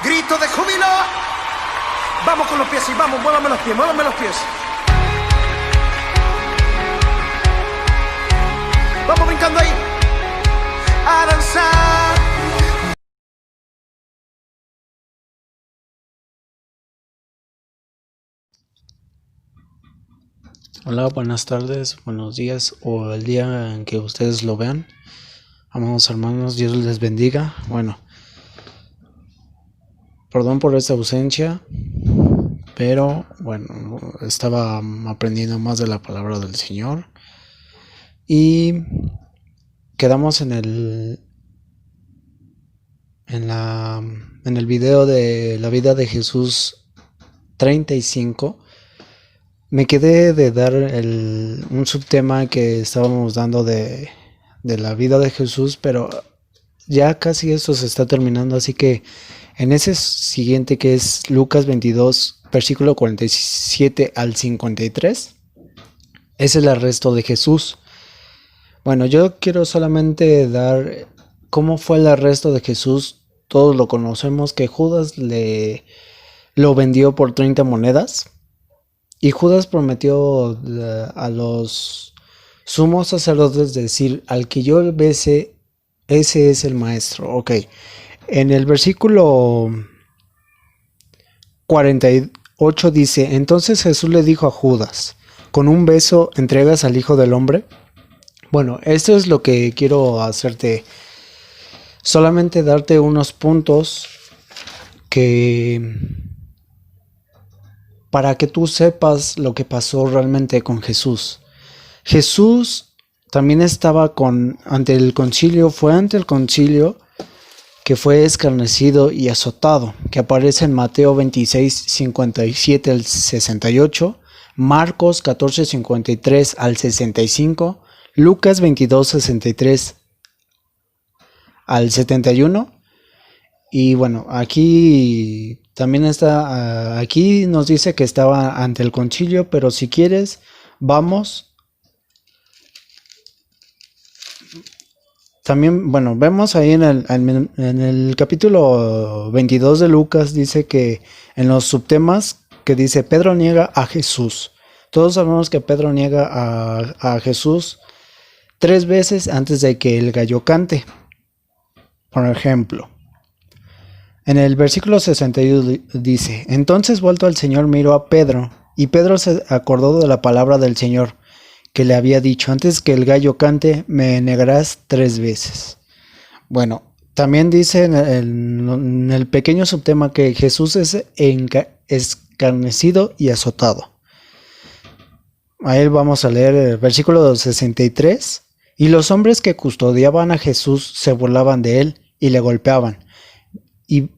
Grito de júbilo. Vamos con los pies y vamos, muévame los pies, muévame los pies. Vamos brincando ahí. A danzar. Hola, buenas tardes, buenos días o el día en que ustedes lo vean. Amados hermanos, Dios les bendiga. Bueno, perdón por esta ausencia, pero bueno, estaba aprendiendo más de la palabra del Señor y quedamos en el video de la vida de Jesús 35. Me quedé de dar un subtema que estábamos dando de la vida de Jesús, pero ya casi esto se está terminando, así que en ese siguiente, que es Lucas 22, versículo 47 al 53, es el arresto de Jesús. Bueno, yo quiero solamente dar cómo fue el arresto de Jesús. Todos lo conocemos, que Judas lo vendió por 30 monedas. Y Judas prometió a los sumos sacerdotes decir: al que yo bese, ese es el maestro. Ok. En el versículo 48 dice: entonces Jesús le dijo a Judas: ¿con un beso entregas al Hijo del Hombre? Bueno, esto es lo que quiero hacerte. Solamente darte unos puntos para que tú sepas lo que pasó realmente con Jesús. Jesús también estaba ante el concilio que fue escarnecido y azotado, que aparece en Mateo 26, 57 al 68, Marcos 14, 53 al 65, Lucas 22, 63 al 71. Y bueno, aquí también está, aquí nos dice que estaba ante el concilio, pero si quieres, vamos. También, bueno, vemos ahí en el capítulo 22 de Lucas, dice que en los subtemas que dice: Pedro niega a Jesús. Todos sabemos que Pedro niega a Jesús 3 veces antes de que el gallo cante. Por ejemplo, en el versículo 62 dice: entonces vuelto al Señor miró a Pedro, y Pedro se acordó de la palabra del Señor, que le había dicho: antes que el gallo cante, me negarás 3 veces. Bueno, también dice en el pequeño subtema que Jesús es escarnecido y azotado. Ahí vamos a leer el versículo 63. Y los hombres que custodiaban a Jesús se burlaban de él y le golpeaban. Y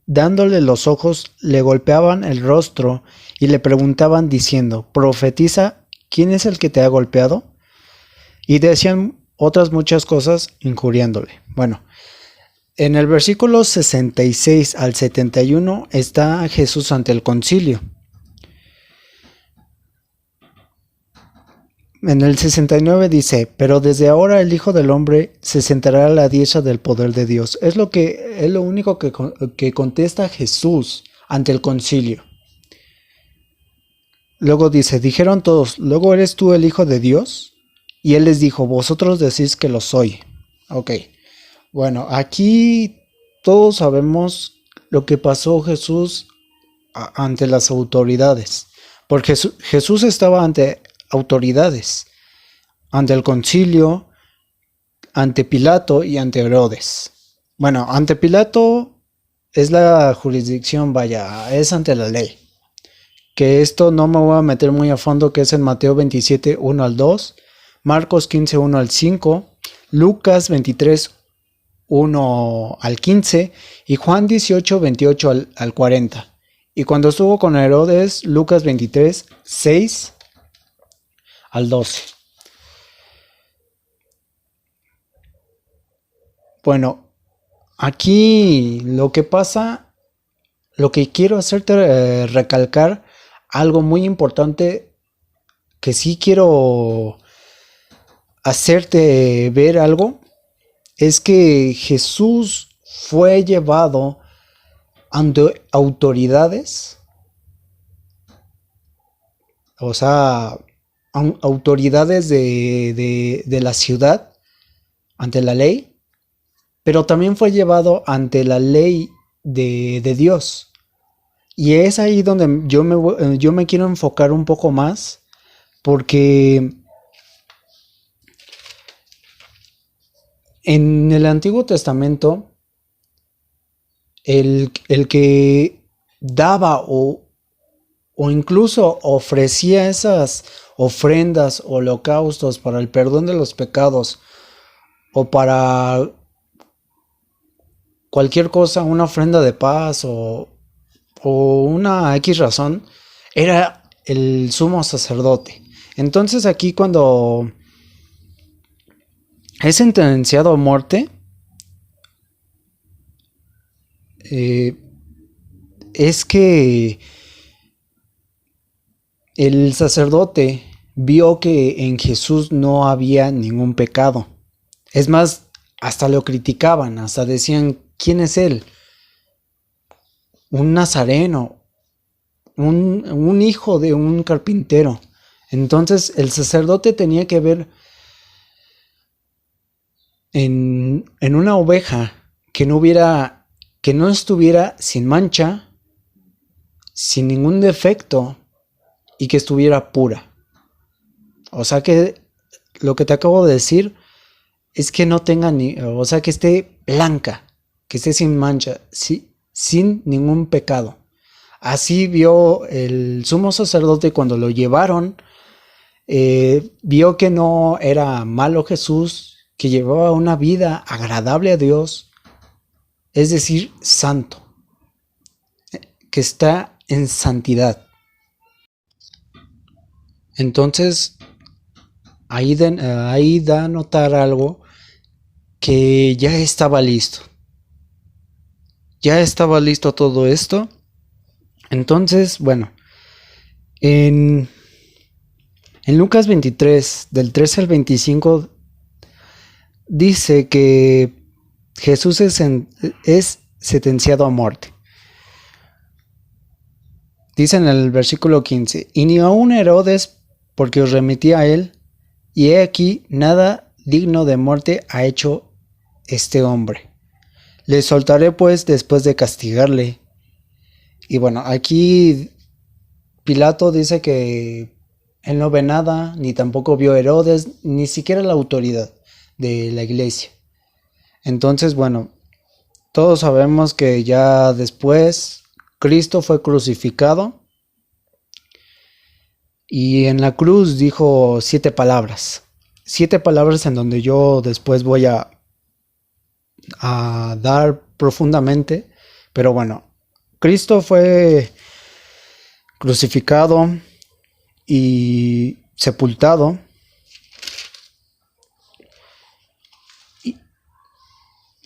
dándole los ojos, le golpeaban el rostro y le preguntaban diciendo: profetiza, ¿quién es el que te ha golpeado? Y decían otras muchas cosas injuriándole. Bueno, en el versículo 66 al 71 está Jesús ante el concilio. En el 69 dice: pero desde ahora el Hijo del Hombre se sentará a la diestra del poder de Dios. Es lo único que contesta Jesús ante el concilio. Luego dice: dijeron todos: ¿luego eres tú el Hijo de Dios? Y él les dijo: vosotros decís que lo soy. Ok. Bueno, aquí todos sabemos lo que pasó Jesús ante las autoridades. Porque Jesús estaba ante autoridades, ante el concilio, ante Pilato y ante Herodes. Bueno, ante Pilato es la jurisdicción, es ante la ley. Que esto no me voy a meter muy a fondo, que es en Mateo 27, 1 al 2, Marcos 15, 1 al 5, Lucas 23, 1 al 15 y Juan 18, 28 al 40. Y cuando estuvo con Herodes, Lucas 23, 6 al 12. Bueno, aquí lo que pasa, lo que quiero hacerte recalcar, algo muy importante que sí quiero hacerte ver algo, es que Jesús fue llevado ante autoridades, o sea, autoridades de la ciudad, ante la ley, pero también fue llevado ante la ley de Dios. Y es ahí donde yo me quiero enfocar un poco más, porque en el Antiguo Testamento, el que daba o incluso ofrecía esas ofrendas, holocaustos para el perdón de los pecados, o para cualquier cosa, una ofrenda de paz o una X razón, era el sumo sacerdote. Entonces aquí, cuando es sentenciado a muerte, es que el sacerdote vio que en Jesús no había ningún pecado. Es más, hasta lo criticaban, hasta decían, ¿quién es él? Un nazareno, un hijo de un carpintero. Entonces el sacerdote tenía que ver en una oveja que no estuviera sin mancha, sin ningún defecto, y que estuviera pura. O sea que lo que te acabo de decir es que no tenga o sea, que esté blanca, que esté sin mancha, sin ningún pecado. Así vio el sumo sacerdote cuando lo llevaron, vio que no era malo Jesús, que llevaba una vida agradable a Dios, es decir, santo, que está en santidad. Entonces, ahí da a notar algo, que ya estaba listo. Ya estaba listo todo esto. Entonces, bueno, en Lucas 23, del 13 al 25, dice que Jesús es sentenciado a muerte. Dice en el versículo 15, y ni aun Herodes, porque os remití a él, y he aquí, nada digno de muerte ha hecho este hombre. Le soltaré pues después de castigarle. Y bueno, aquí Pilato dice que él no ve nada, ni tampoco vio Herodes, ni siquiera la autoridad de la iglesia. Entonces, bueno, todos sabemos que ya después Cristo fue crucificado, y en la cruz dijo 7 palabras. 7 palabras en donde yo después voy a dar profundamente. Pero bueno, Cristo fue crucificado y sepultado.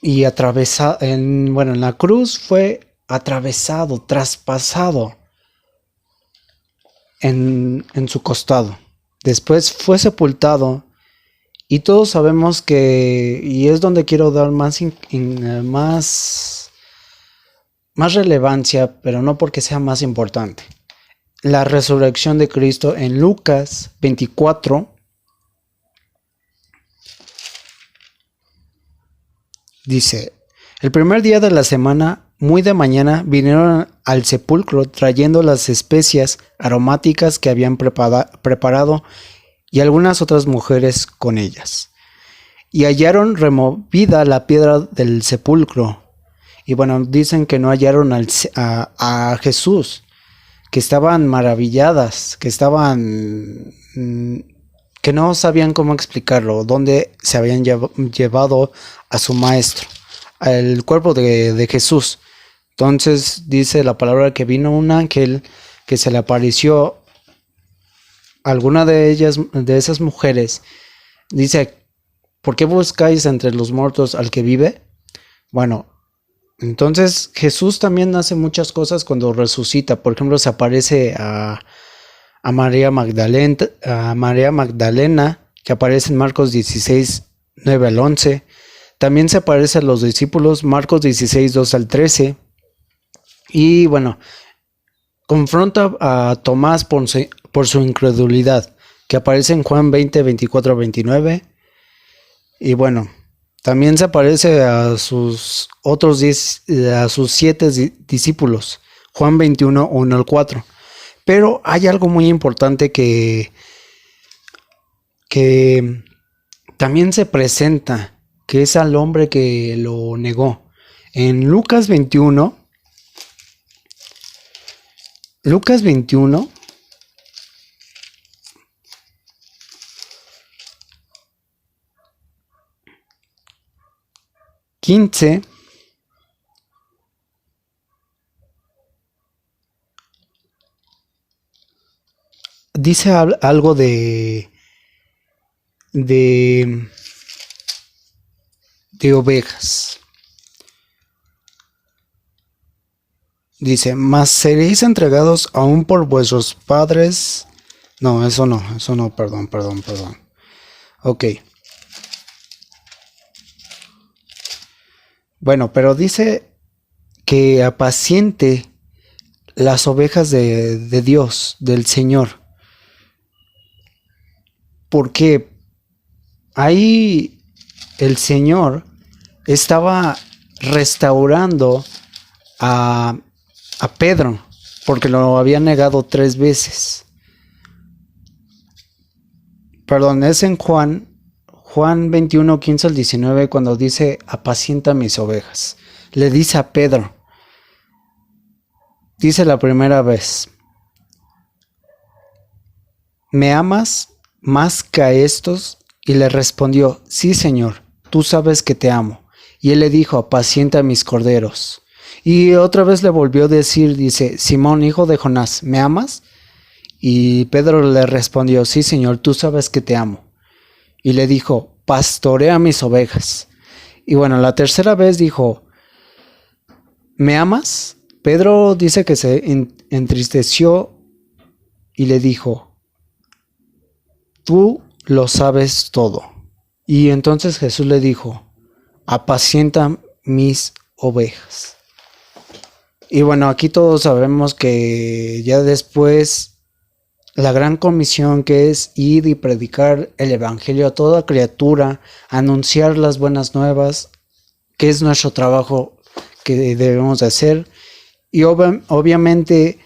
Y atravesado, en la cruz fue atravesado, traspasado en su costado. Después fue sepultado, y todos sabemos que, y es donde quiero dar más relevancia, pero no porque sea más importante, la resurrección de Cristo. En Lucas 24 dice, el primer día de la semana, muy de mañana, vinieron al sepulcro trayendo las especias aromáticas que habían preparado, y algunas otras mujeres con ellas. Y hallaron removida la piedra del sepulcro. Y bueno, dicen que no hallaron a Jesús, que estaban maravilladas, que no sabían cómo explicarlo, dónde se habían llevado a su maestro, al cuerpo de Jesús. Entonces dice la palabra que vino un ángel que se le apareció a alguna de ellas, de esas mujeres. Dice, ¿por qué buscáis entre los muertos al que vive? Bueno, entonces Jesús también hace muchas cosas cuando resucita. Por ejemplo, se aparece a María Magdalena, que aparece en Marcos 16, 9 al 11. También se aparece a los discípulos, Marcos 16, 2 al 13. Y bueno, confronta a Tomás por su incredulidad, que aparece en Juan 20, 24, 29. Y bueno, también se aparece a sus otros 10, a sus 7 discípulos, Juan 21, 1 al 4. Pero hay algo muy importante que también se presenta, que es al hombre que lo negó. En Lucas 21, Lucas 21, quince, dice algo de, de ovejas. Dice, mas seréis entregados aún por vuestros padres. No, eso no, perdón. Ok. Bueno, pero dice que apaciente las ovejas de Dios, del Señor. Porque ahí el Señor estaba restaurando a Pedro, porque lo había negado 3 veces. Perdón, es en Juan 21, 15 al 19, cuando dice, apacienta mis ovejas. Le dice a Pedro, dice la primera vez, ¿me amas más que a estos? Y le respondió, sí, Señor, tú sabes que te amo. Y él le dijo, apacienta mis corderos. Y otra vez le volvió a decir, dice, Simón, hijo de Jonás, ¿me amas? Y Pedro le respondió, sí, Señor, tú sabes que te amo. Y le dijo, pastorea mis ovejas. Y bueno, la tercera vez dijo, ¿me amas? Pedro dice que se entristeció y le dijo, tú lo sabes todo. Y entonces Jesús le dijo, apacienta mis ovejas. Y bueno, aquí todos sabemos que ya después la gran comisión, que es ir y predicar el evangelio a toda criatura, anunciar las buenas nuevas, que es nuestro trabajo que debemos de hacer. Y obviamente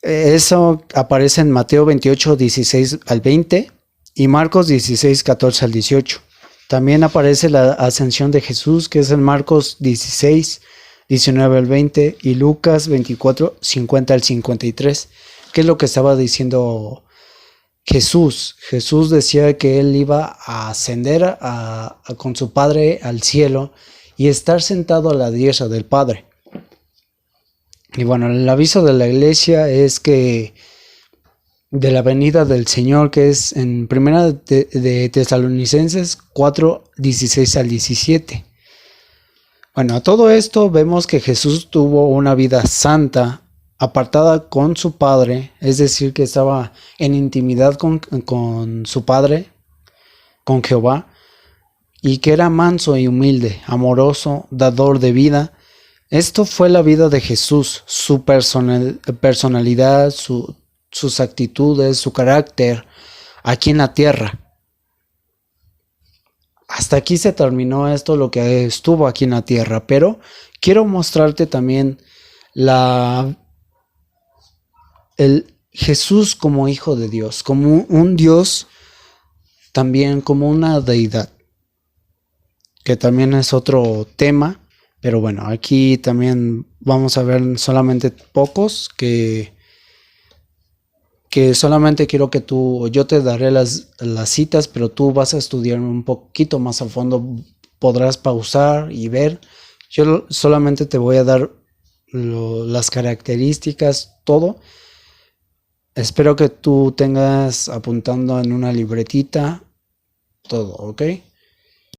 eso aparece en Mateo 28, 16 al 20 y Marcos 16, 14 al 18. También aparece la ascensión de Jesús, que es en Marcos 16, 19 al 20 y Lucas 24, 50 al 53. ¿Qué es lo que estaba diciendo Jesús? Jesús decía que él iba a ascender con su Padre al cielo y estar sentado a la diestra del Padre. Y bueno, el aviso de la iglesia es que de la venida del Señor, que es en primera de Tesalonicenses 4, 16 al 17. Bueno, a todo esto vemos que Jesús tuvo una vida santa, apartada con su Padre, es decir, que estaba en intimidad con su Padre, con Jehová, y que era manso y humilde, amoroso, dador de vida. Esto fue la vida de Jesús, su personalidad, sus actitudes, su carácter aquí en la tierra. Hasta aquí se terminó esto, lo que estuvo aquí en la tierra, pero quiero mostrarte también el Jesús como hijo de Dios, como un Dios, también como una deidad, que también es otro tema, pero bueno, aquí también vamos a ver solamente pocos que solamente quiero que yo te daré las citas, pero tú vas a estudiar un poquito más a fondo, podrás pausar y ver. Yo solamente te voy a dar las características, todo. Espero que tú tengas apuntando en una libretita todo, ¿ok?